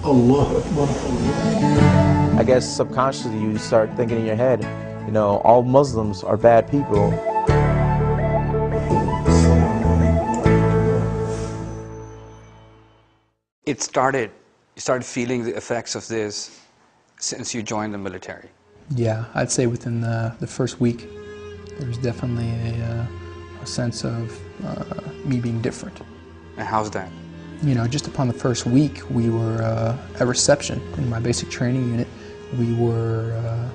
Allah Akbar. I guess subconsciously you start thinking in your head, you know, all Muslims are bad people. You started feeling the effects of this since you joined the military. Yeah, I'd say within the first week, there was definitely a sense of me being different. And how's that? You know, just upon the first week, we were at reception in my basic training unit. We were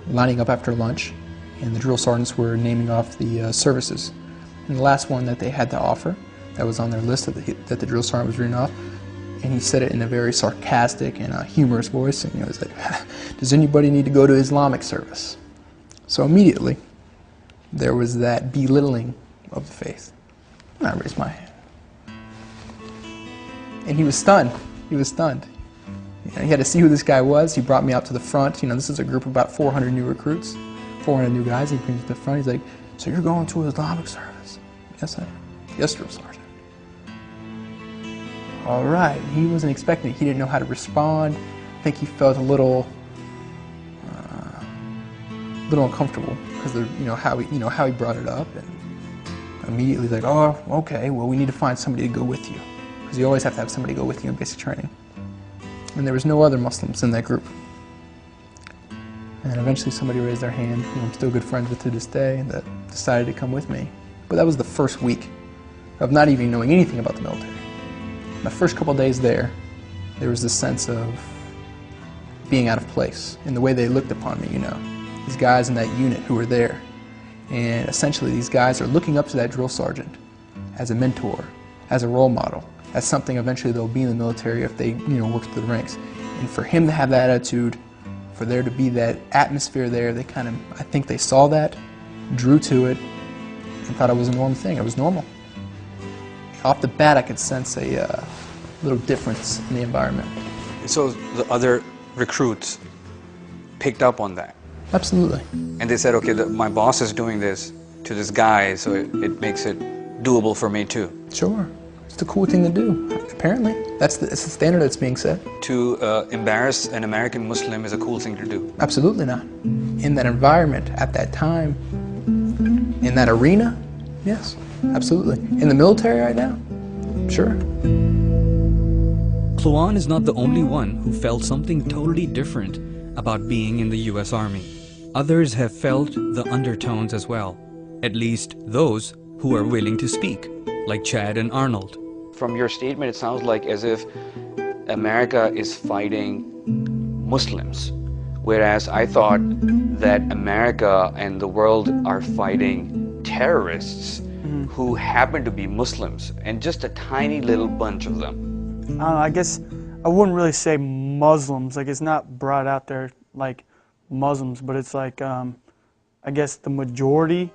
lining up after lunch, and the drill sergeants were naming off the services. And the last one that they had to offer, that was on their list that the drill sergeant was reading off, and he said it in a very sarcastic and humorous voice, and he was like, "Does anybody need to go to Islamic service?" So immediately, there was that belittling of the faith. And I raised my hand. And he was stunned. He was stunned. You know, he had to see who this guy was. He brought me out to the front. You know, this is a group of about 400 new recruits, 400 new guys. He brings me to the front. He's like, "So you're going to Islamic service?" "Yes, I am." "Yes, drill sergeant." All right. He wasn't expecting it. He didn't know how to respond. I think he felt a little uncomfortable because of how he brought it up, and immediately like, "Oh, okay. Well, we need to find somebody to go with you, because you always have to have somebody go with you in basic training." And there was no other Muslims in that group. And eventually somebody raised their hand, who I'm still good friends with to this day, that decided to come with me. But that was the first week of not even knowing anything about the military. My first couple days there was this sense of being out of place in the way they looked upon me, you know. These guys in that unit who were there. And essentially these guys are looking up to that drill sergeant as a mentor, as a role model, as something eventually they'll be in the military if they, work through the ranks. And for him to have that attitude, for there to be that atmosphere there, they kind of, I think they saw that, drew to it, and thought it was a normal thing. It was normal. Off the bat, I could sense a little difference in the environment. So the other recruits picked up on that? Absolutely. And they said, okay, my boss is doing this to this guy, so it makes it doable for me too. Sure. It's the cool thing to do, apparently. It's the standard that's being set. To embarrass an American Muslim is a cool thing to do? Absolutely not. In that environment, at that time, in that arena, yes, absolutely. In the military right now, sure. Kluan is not the only one who felt something totally different about being in the U.S. Army. Others have felt the undertones as well, at least those who are willing to speak, like Chad and Arnold. From your statement, it sounds like as if America is fighting Muslims, whereas I thought that America and the world are fighting terrorists who happen to be Muslims, and just a tiny little bunch of them. I guess I wouldn't really say Muslims. Like, it's not brought out there like Muslims, but it's like, I guess the majority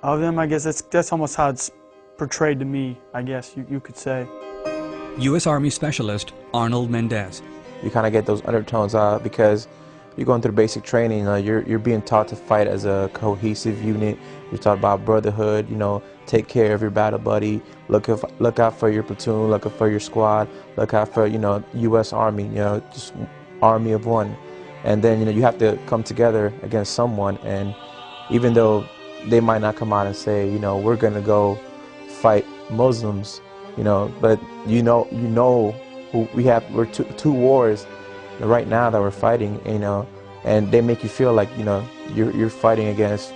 of them, I guess that's almost how it's portrayed to me, I guess you could say. U.S. Army Specialist Arnold Mendez. You kind of get those undertones because you're going through basic training. You're being taught to fight as a cohesive unit. You're taught about brotherhood. Take care of your battle buddy. Look out for your platoon. Look out for your squad. Look out for U.S. Army. Just army of one. And then you have to come together against someone. And even though they might not come out and say we're gonna go fight Muslims, but who we're two wars right now that we're fighting, and they make you feel like you're fighting against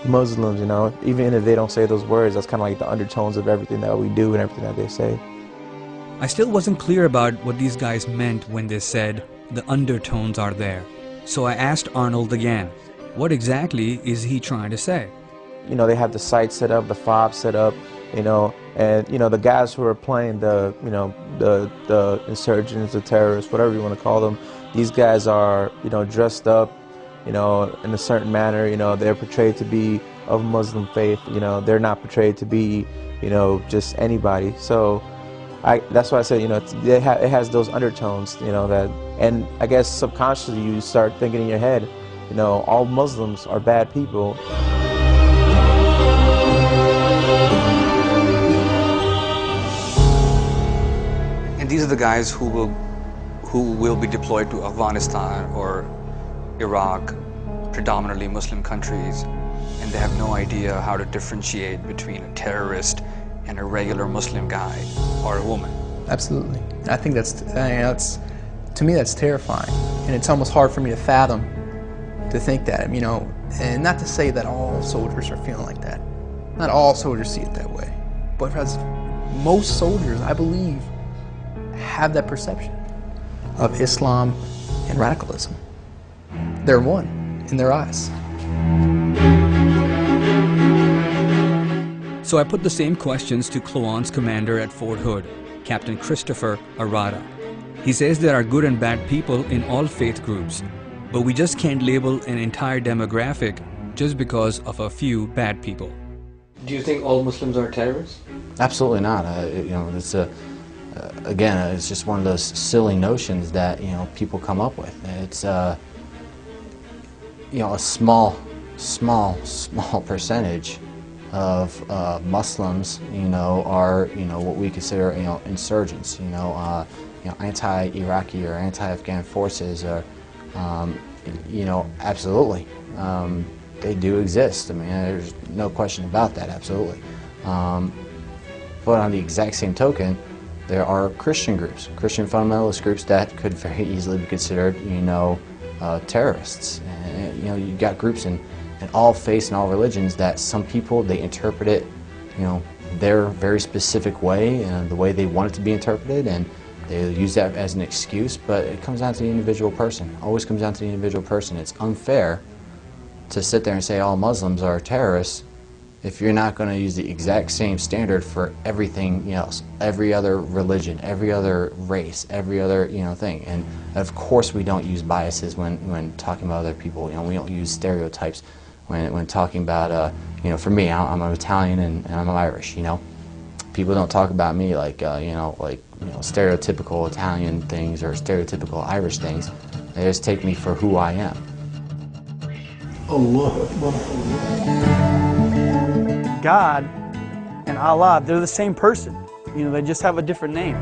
Muslims, even if they don't say those words. That's kind of like the undertones of everything that we do and everything that they say. I still wasn't clear about what these guys meant when they said the undertones are there. So I asked Arnold again, what exactly is he trying to say? They have the sights set up, the fobs set up, and the guys who are playing the insurgents, the terrorists, whatever you want to call them, these guys are dressed up in a certain manner. They're portrayed to be of Muslim faith. They're not portrayed to be just anybody. So that's why I said it has those undertones, that, and I guess subconsciously you start thinking in your head, all Muslims are bad people. And these are the guys who who will be deployed to Afghanistan or Iraq, predominantly Muslim countries, and they have no idea how to differentiate between a terrorist and a regular Muslim guy or a woman. Absolutely. I think to me that's terrifying, and it's almost hard for me to fathom to think that, you know, and not to say that all soldiers are feeling like that. Not all soldiers see it that way, but as most soldiers, I believe, have that perception of Islam and radicalism. They're one in their eyes. So I put the same questions to Kluan's commander at Fort Hood, Captain Christopher Arata. He says there are good and bad people in all faith groups, but we just can't label an entire demographic just because of a few bad people. Do you think all Muslims are terrorists? Absolutely not. You know, it's again, it's just one of those silly notions that, you know, people come up with. It's you know, a small percentage of Muslims, you know, are, you know, what we consider, you know, insurgents. You know, anti-Iraqi or anti-Afghan forces are, you know, absolutely. They do exist. I mean, there's no question about that, absolutely. But on the exact same token, there are Christian groups, Christian fundamentalist groups that could very easily be considered, you know, terrorists. And, you know, you've got groups in all faiths and all religions that some people, they interpret it, you know, their very specific way and the way they want it to be interpreted, and they use that as an excuse, but it comes down to the individual person. It always comes down to the individual person. It's unfair to sit there and say all Muslims are terrorists if you're not going to use the exact same standard for everything else, every other religion, every other race, every other, you know, thing. And of course we don't use biases when talking about other people. You know, we don't use stereotypes when talking about, you know, for me, I'm an Italian and I'm Irish, you know. People don't talk about me like, you know, stereotypical Italian things or stereotypical Irish things. They just take me for who I am. Allah Akbar. God and Allah, they're the same person. You know, they just have a different name.